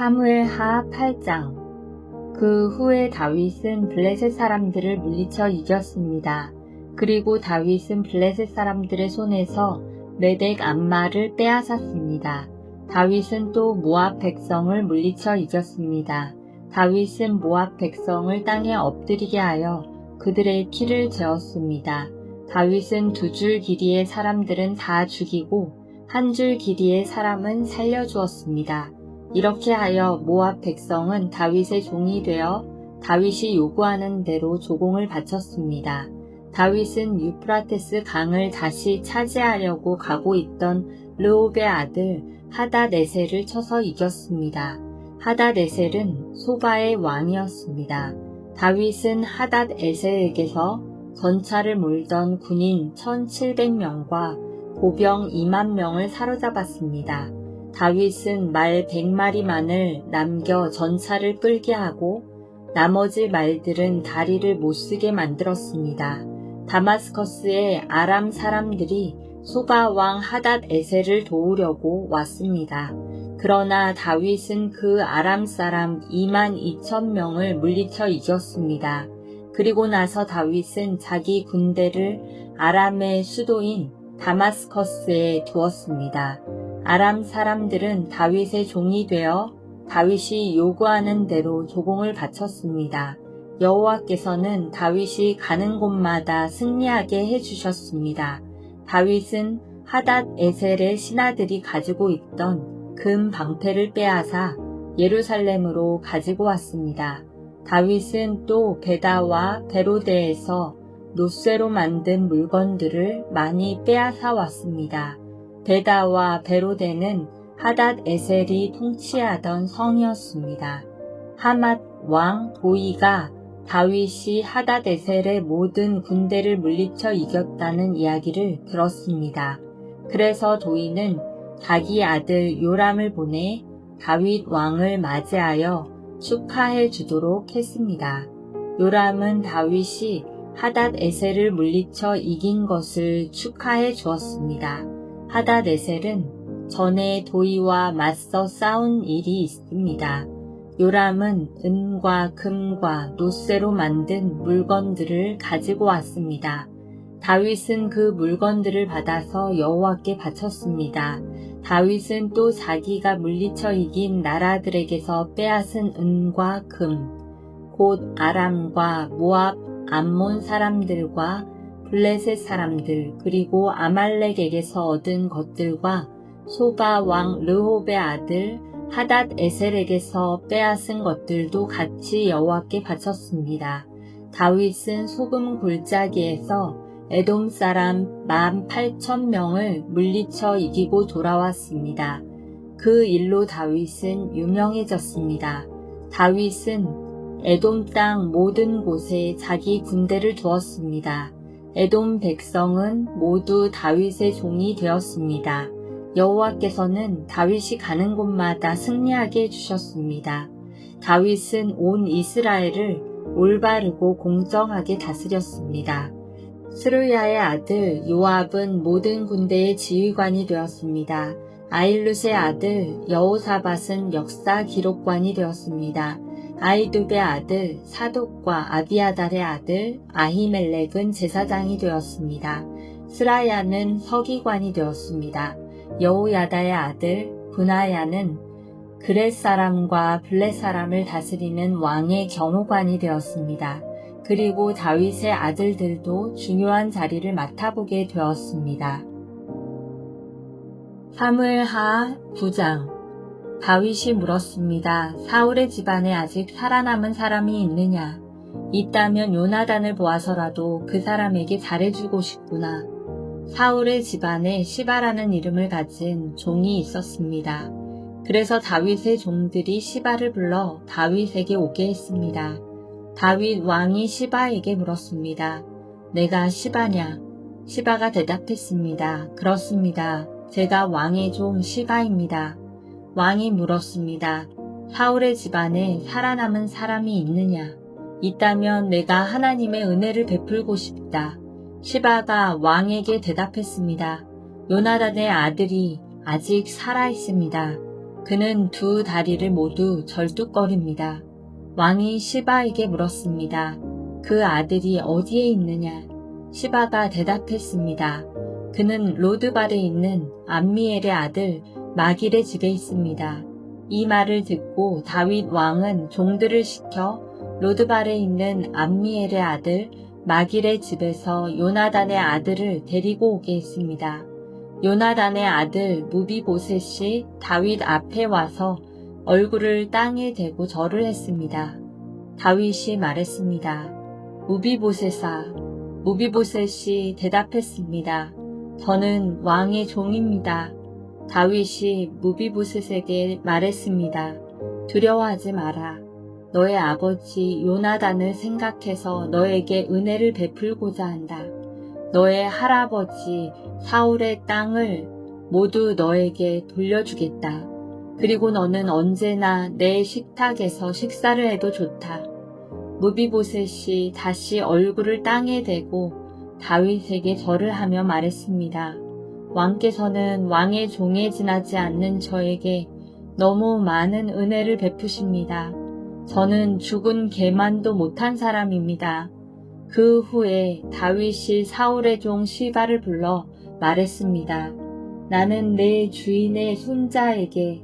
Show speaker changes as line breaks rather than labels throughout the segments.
사무엘하 8장. 그 후에 다윗은 블레셋 사람들을 물리쳐 이겼습니다. 그리고 다윗은 블레셋 사람들의 손에서 메덱 암마를 빼앗았습니다. 다윗은 또 모압 백성을 물리쳐 이겼습니다. 다윗은 모압 백성을 땅에 엎드리게 하여 그들의 키를 재었습니다. 다윗은 2줄 길이의 사람들은 다 죽이고 1줄 길이의 사람은 살려주었습니다. 이렇게 하여 모압 백성은 다윗의 종이 되어 다윗이 요구하는 대로 조공을 바쳤습니다. 다윗은 유프라테스 강을 다시 차지하려고 가고 있던 르홉의 아들 하닷에셀을 쳐서 이겼습니다. 하닷에셀은 소바의 왕이었습니다. 다윗은 하닷에셀에게서 전차를 몰던 군인 1700명과 보병 2만 명을 사로잡았습니다. 다윗은 말 100마리만을 남겨 전차를 끌게 하고 나머지 말들은 다리를 못쓰게 만들었습니다. 다마스커스의 아람 사람들이 소바 왕 하닷에셀을 도우려고 왔습니다. 그러나 다윗은 그 아람 사람 22,000명을 물리쳐 이겼습니다. 그리고 나서 다윗은 자기 군대를 아람의 수도인 다마스커스에 두었습니다. 아람 사람들은 다윗의 종이 되어 다윗이 요구하는 대로 조공을 바쳤습니다. 여호와께서는 다윗이 가는 곳마다 승리하게 해주셨습니다. 다윗은 하닷에셀의 신하들이 가지고 있던 금 방패를 빼앗아 예루살렘으로 가지고 왔습니다. 다윗은 또 베다와 베로데에서 노쇠로 만든 물건들을 많이 빼앗아 왔습니다. 베다와 베로데는 하닷에셀이 통치하던 성이었습니다. 하맛 왕 도이가 다윗이 하닷에셀의 모든 군대를 물리쳐 이겼다는 이야기를 들었습니다. 그래서 도이는 자기 아들 요람을 보내 다윗 왕을 맞이하여 축하해 주도록 했습니다. 요람은 다윗이 하닷에셀을 물리쳐 이긴 것을 축하해 주었습니다. 하닷에셀은 전에 도이와 맞서 싸운 일이 있습니다. 요람은 은과 금과 노쇠로 만든 물건들을 가지고 왔습니다. 다윗은 그 물건들을 받아서 여호와께 바쳤습니다. 다윗은 또 자기가 물리쳐 이긴 나라들에게서 빼앗은 은과 금, 곧 아람과 모압, 암몬 사람들과 블레셋 사람들, 그리고 아말렉에게서 얻은 것들과 소바 왕 르홉의 아들 하닷에셀에게서 빼앗은 것들도 같이 여호와께 바쳤습니다. 다윗은 소금 골짜기에서 에돔 사람 18,000명을 물리쳐 이기고 돌아왔습니다. 그 일로 다윗은 유명해졌습니다. 다윗은 에돔 땅 모든 곳에 자기 군대를 두었습니다. 에돔 백성은 모두 다윗의 종이 되었습니다. 여호와께서는 다윗이 가는 곳마다 승리하게 해주셨습니다. 다윗은 온 이스라엘을 올바르고 공정하게 다스렸습니다. 스루야의 아들 요압은 모든 군대의 지휘관이 되었습니다. 아힐룻의 아들 여호사밧은 역사 기록관이 되었습니다. 아히두베의 아들 사독과 아비아달의 아들 아히멜렉은 제사장이 되었습니다. 스라야는 서기관이 되었습니다. 여호야다의 아들 브나야는 그렛 사람과 블렛 사람을 다스리는 왕의 경호관이 되었습니다. 그리고 다윗의 아들들도 중요한 자리를 맡아보게 되었습니다. 사무엘하 9장. 다윗이 물었습니다. 사울의 집안에 아직 살아남은 사람이 있느냐? 있다면 요나단을 보아서라도 그 사람에게 잘해주고 싶구나. 사울의 집안에 시바라는 이름을 가진 종이 있었습니다. 그래서 다윗의 종들이 시바를 불러 다윗에게 오게 했습니다. 다윗 왕이 시바에게 물었습니다. 내가 시바냐? 시바가 대답했습니다. 그렇습니다. 제가 왕의 종 시바입니다. 왕이 물었습니다. 사울의 집안에 살아남은 사람이 있느냐? 있다면 내가 하나님의 은혜를 베풀고 싶다. 시바가 왕에게 대답했습니다. 요나단의 아들이 아직 살아 있습니다. 그는 두 다리를 모두 절뚝거립니다. 왕이 시바에게 물었습니다. 그 아들이 어디에 있느냐? 시바가 대답했습니다. 그는 로드발에 있는 암미엘의 아들 마길의 집에 있습니다. 이 말을 듣고 다윗 왕은 종들을 시켜 로드발에 있는 암미엘의 아들 마길의 집에서 요나단의 아들을 데리고 오게 했습니다. 요나단의 아들 무비보셋이 다윗 앞에 와서 얼굴을 땅에 대고 절을 했습니다. 다윗이 말했습니다. 무비보셋아. 무비보셋이 대답했습니다. 저는 왕의 종입니다. 다윗이 무비보셋에게 말했습니다. 두려워하지 마라. 너의 아버지 요나단을 생각해서 너에게 은혜를 베풀고자 한다. 너의 할아버지 사울의 땅을 모두 너에게 돌려주겠다. 그리고 너는 언제나 내 식탁에서 식사를 해도 좋다. 무비보셋이 다시 얼굴을 땅에 대고 다윗에게 절을 하며 말했습니다. 왕께서는 왕의 종에 지나지 않는 저에게 너무 많은 은혜를 베푸십니다. 저는 죽은 개만도 못한 사람입니다. 그 후에 다윗이 사울의 종 시바를 불러 말했습니다. 나는 내 주인의 손자에게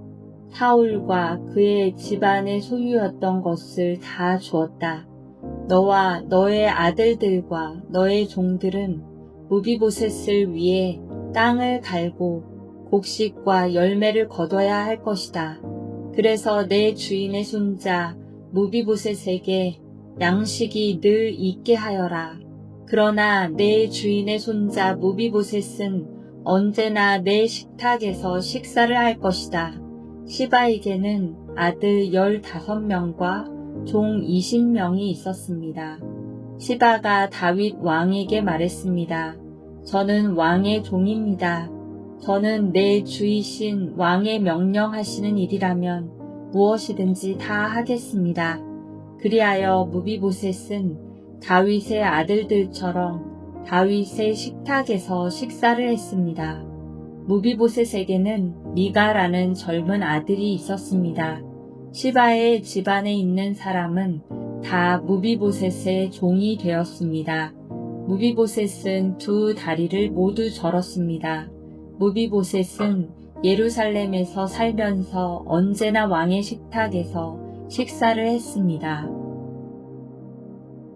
사울과 그의 집안의 소유였던 것을 다 주었다. 너와 너의 아들들과 너의 종들은 무비보셋을 위해 땅을 갈고 곡식과 열매를 거둬야 할 것이다. 그래서 내 주인의 손자 무비보셋에게 양식이 늘 있게 하여라. 그러나 내 주인의 손자 무비보셋은 언제나 내 식탁에서 식사를 할 것이다. 시바에게는 아들 15명과 종 20명이 있었습니다. 시바가 다윗 왕에게 말했습니다. 저는 왕의 종입니다. 저는 내 주이신 왕의 명령하시는 일이라면 무엇이든지 다 하겠습니다. 그리하여 무비보셋은 다윗의 아들들처럼 다윗의 식탁에서 식사를 했습니다. 무비보셋에게는 미가라는 젊은 아들이 있었습니다. 시바의 집안에 있는 사람은 다 무비보셋의 종이 되었습니다. 무비보셋은 두 다리를 모두 절었습니다. 무비보셋은 예루살렘에서 살면서 언제나 왕의 식탁에서 식사를 했습니다.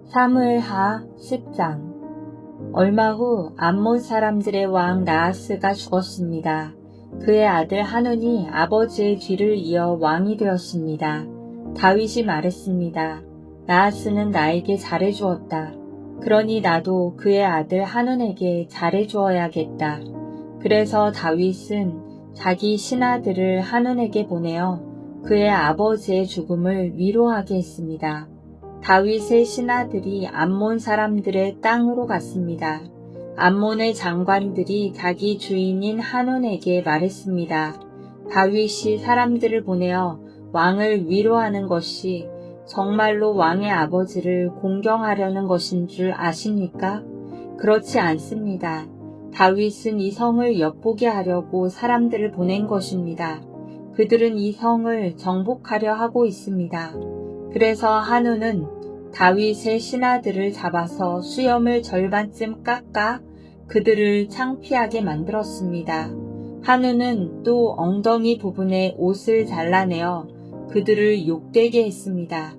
사무엘하 10장. 얼마 후 암몬 사람들의 왕 나하스가 죽었습니다. 그의 아들 하눈이 아버지의 뒤를 이어 왕이 되었습니다. 다윗이 말했습니다. 나하스는 나에게 잘해주었다. 그러니 나도 그의 아들 하눈에게 잘해주어야겠다. 그래서 다윗은 자기 신하들을 하눈에게 보내어 그의 아버지의 죽음을 위로하게 했습니다. 다윗의 신하들이 암몬 사람들의 땅으로 갔습니다. 암몬의 장관들이 자기 주인인 하눈에게 말했습니다. 다윗이 사람들을 보내어 왕을 위로하는 것이 정말로 왕의 아버지를 공경하려는 것인 줄 아십니까? 그렇지 않습니다. 다윗은 이 성을 엿보게 하려고 사람들을 보낸 것입니다. 그들은 이 성을 정복하려 하고 있습니다. 그래서 한우는 다윗의 신하들을 잡아서 수염을 절반쯤 깎아 그들을 창피하게 만들었습니다. 한우는 또 엉덩이 부분에 옷을 잘라내어 그들을 욕되게 했습니다.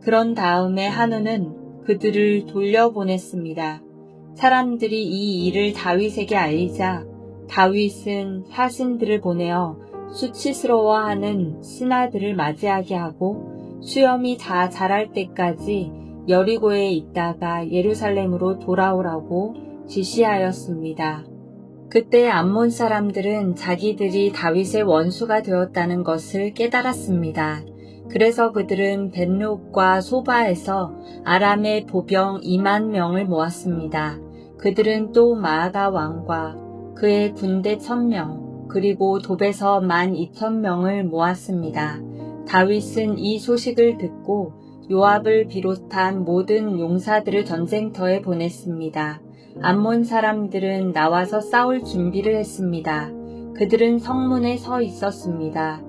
그런 다음에 한우는 그들을 돌려보냈습니다. 사람들이 이 일을 다윗에게 알리자 다윗은 사신들을 보내어 수치스러워하는 신하들을 맞이하게 하고 수염이 다 자랄 때까지 여리고에 있다가 예루살렘으로 돌아오라고 지시하였습니다. 그때 암몬 사람들은 자기들이 다윗의 원수가 되었다는 것을 깨달았습니다. 그래서 그들은 벳롯과 소바에서 아람의 보병 2만 명을 모았습니다. 그들은 또 마아가 왕과 그의 군대 1000명 그리고 돕에서 12,000명을 모았습니다. 다윗은 이 소식을 듣고 요압을 비롯한 모든 용사들을 전쟁터에 보냈습니다. 암몬 사람들은 나와서 싸울 준비를 했습니다. 그들은 성문에 서 있었습니다.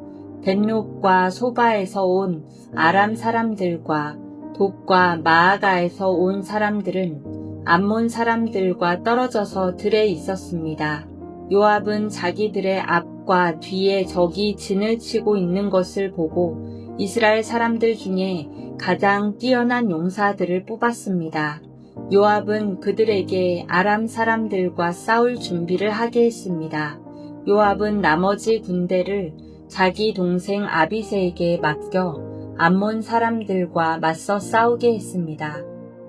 벳롯과 소바에서 온 아람 사람들과 돛과 마아가에서 온 사람들은 암몬 사람들과 떨어져서 들에 있었습니다. 요압은 자기들의 앞과 뒤에 적이 진을 치고 있는 것을 보고 이스라엘 사람들 중에 가장 뛰어난 용사들을 뽑았습니다. 요압은 그들에게 아람 사람들과 싸울 준비를 하게 했습니다. 요압은 나머지 군대를 자기 동생 아비새에게 맡겨 암몬 사람들과 맞서 싸우게 했습니다.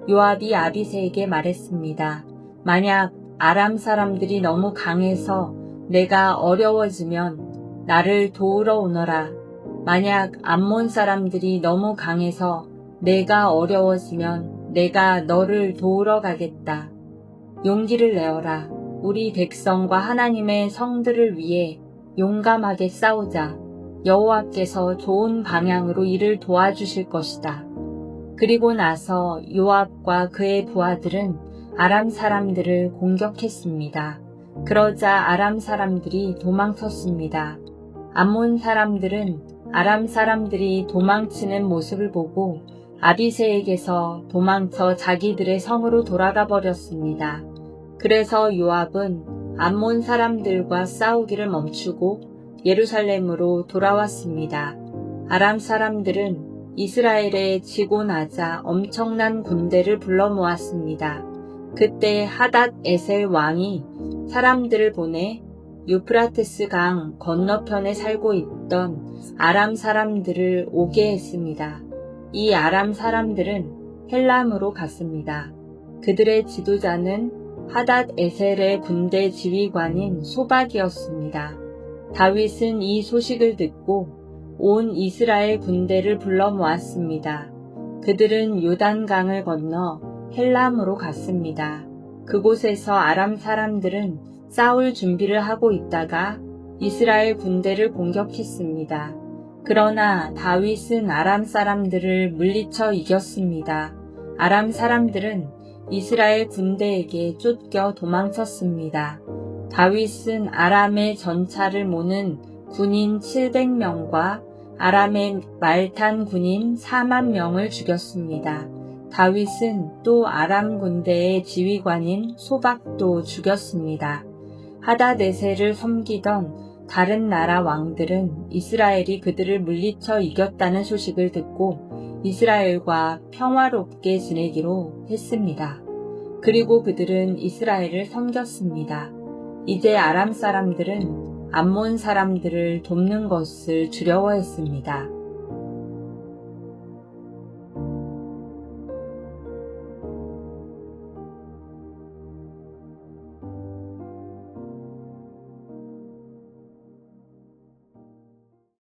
요압이 아비새에게 말했습니다. 만약 아람 사람들이 너무 강해서 내가 어려워지면 나를 도우러 오너라. 만약 암몬 사람들이 너무 강해서 내가 어려워지면 내가 너를 도우러 가겠다. 용기를 내어라. 우리 백성과 하나님의 성들을 위해 용감하게 싸우자. 여호와께서 좋은 방향으로 이를 도와주실 것이다. 그리고 나서 요압과 그의 부하들은 아람 사람들을 공격했습니다. 그러자 아람 사람들이 도망쳤습니다. 암몬 사람들은 아람 사람들이 도망치는 모습을 보고 아비새에게서 도망쳐 자기들의 성으로 돌아가 버렸습니다. 그래서 요압은 암몬 사람들과 싸우기를 멈추고 예루살렘으로 돌아왔습니다. 아람 사람들은 이스라엘에 지고 나자 엄청난 군대를 불러 모았습니다. 그때 하닷 에셀 왕이 사람들을 보내 유프라테스 강 건너편에 살고 있던 아람 사람들을 오게 했습니다. 이 아람 사람들은 헬람으로 갔습니다. 그들의 지도자는 하닷 에셀의 군대 지휘관인 소박이었습니다. 다윗은 이 소식을 듣고 온 이스라엘 군대를 불러 모았습니다. 그들은 요단강을 건너 헬람으로 갔습니다. 그곳에서 아람 사람들은 싸울 준비를 하고 있다가 이스라엘 군대를 공격했습니다. 그러나 다윗은 아람 사람들을 물리쳐 이겼습니다. 아람 사람들은 이스라엘 군대에게 쫓겨 도망쳤습니다. 다윗은 아람의 전차를 모는 군인 700명과 아람의 말탄 군인 4만 명을 죽였습니다. 다윗은 또 아람 군대의 지휘관인 소박도 죽였습니다. 하닷에셀을 섬기던 다른 나라 왕들은 이스라엘이 그들을 물리쳐 이겼다는 소식을 듣고 이스라엘과 평화롭게 지내기로 했습니다. 그리고 그들은 이스라엘을 섬겼습니다. 이제 아람 사람들은 암몬 사람들을 돕는 것을 두려워했습니다.